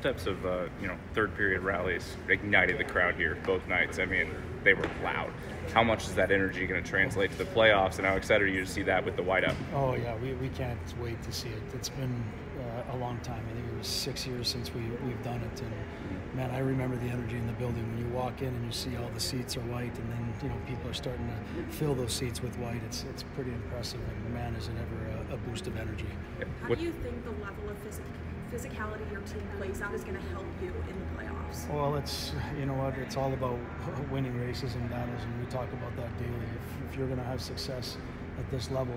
Types of third period rallies ignited the crowd here both nights. I mean, they were loud. How much is that energy going to translate to the playoffs, and how excited are you to see that with the whiteout? Oh yeah, we can't wait to see it. It's been a long time. I think it was 6 years since we've done it, and man, I remember the energy in the building when you walk in and you see all the seats are white, and then people are starting to fill those seats with white. It's pretty impressive, and man, is it ever a boost of energy. How do you think the level of physicality your team plays out is going to help you in the playoffs? Well, it's all about winning races and battles, and we talk about that daily. If you're going to have success at this level,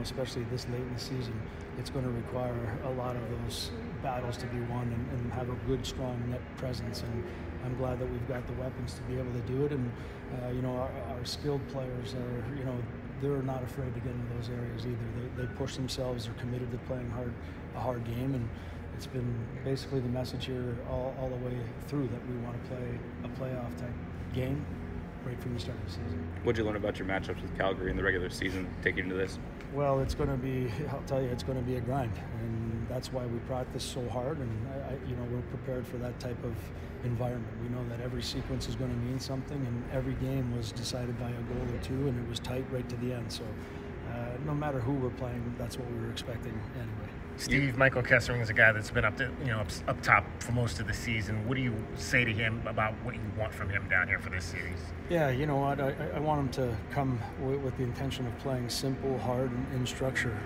especially this late in the season, it's going to require a lot of those battles to be won and have a good, strong net presence. And I'm glad that we've got the weapons to be able to do it. And our skilled players are, they're not afraid to get into those areas either. They push themselves. They're committed to playing a hard game, and it's been basically the message here all the way through that we want to play a playoff type game right from the start of the season. What'd you learn about your matchups with Calgary in the regular season taking you to this? Well, it's going to be, I'll tell you, it's going to be a grind, and that's why we practice so hard, and we're prepared for that type of environment. We know that every sequence is going to mean something, and every game was decided by a goal or two, and it was tight right to the end. So no matter who we're playing, that's what we were expecting anyway. Steve, Michael Kessering is a guy that's been up top for most of the season. What do you say to him about what you want from him down here for this series? Yeah, you know what? I want him to come with the intention of playing simple, hard, and in structure.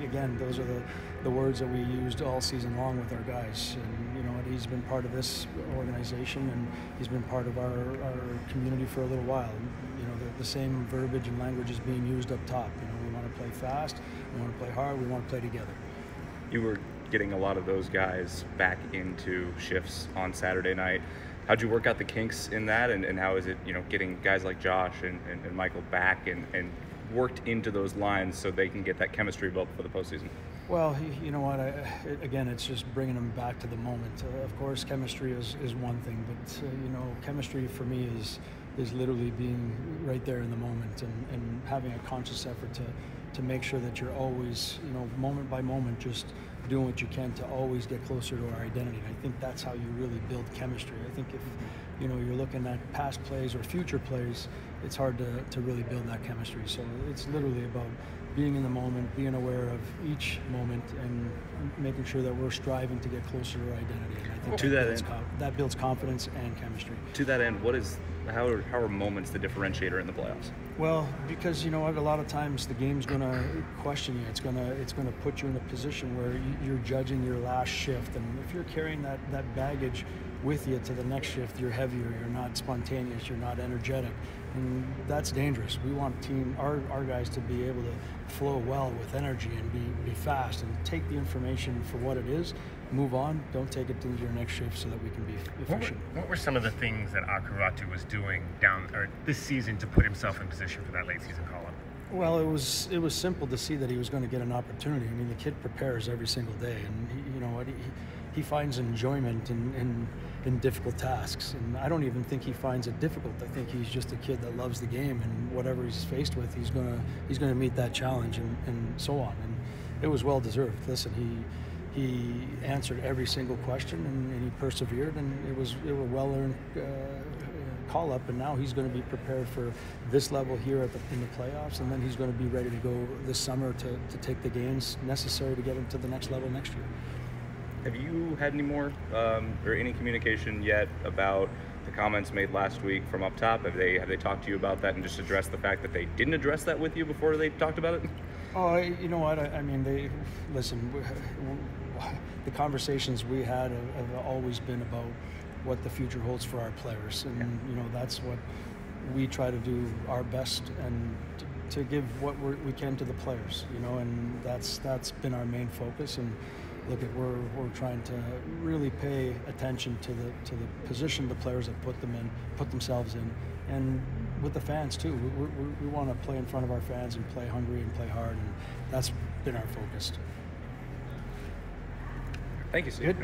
Again, those are the words that we used all season long with our guys. And he's been part of this organization, and he's been part of our community for a little while. The same verbiage and language is being used up top. We want to play fast, we want to play hard, we want to play together. You were getting a lot of those guys back into shifts on Saturday night. How'd you work out the kinks in that, and how is it, getting guys like Josh and Michael back and worked into those lines so they can get that chemistry built for the postseason? Well, you know what? Again, it's just bringing them back to the moment. Of course, chemistry is one thing, but chemistry for me is literally being right there in the moment and having a conscious effort to make sure that you're always, moment by moment, just doing what you can to always get closer to our identity. And I think that's how you really build chemistry. I think if you're looking at past plays or future plays, it's hard to really build that chemistry. So it's literally about being in the moment, being aware of each moment, and making sure that we're striving to get closer to our identity. And I think that builds confidence and chemistry. To that end, how are moments the differentiator in the playoffs? Well, because a lot of times the game's going to question you. It's going to put you in a position where you're judging your last shift, and if you're carrying that baggage with you to the next shift, you're heavier, you're not spontaneous, you're not energetic, and that's dangerous. We want our guys to be able to flow well with energy and be fast and take the information for what it is, move on, don't take it into your next shift, so that we can be efficient. What were some of the things that Akaratu was doing this season to put himself in position for that late season call-up? Well, it was simple to see that he was going to get an opportunity. I mean, the kid prepares every single day, and he finds enjoyment in difficult tasks, and I don't even think he finds it difficult. I think he's just a kid that loves the game, and whatever he's faced with, he's gonna meet that challenge and so on. And it was well deserved. Listen, he answered every single question, and he persevered, and it was a well-earned call up, and now he's going to be prepared for this level here in the playoffs, and then he's going to be ready to go this summer to take the gains necessary to get him to the next level next year. Have you had any more or any communication yet about the comments made last week from up top? Have they talked to you about that and just addressed the fact that they didn't address that with you before they talked about it? Oh, you know what? I mean, listen. The conversations we had have always been about what the future holds for our players, and that's what we try to do our best and to give what we can to the players, and that's been our main focus. And look, we're trying to really pay attention to the position the players have put themselves in, and with the fans too. We want to play in front of our fans and play hungry and play hard, and that's been our focus. Thank you, Steve. Good.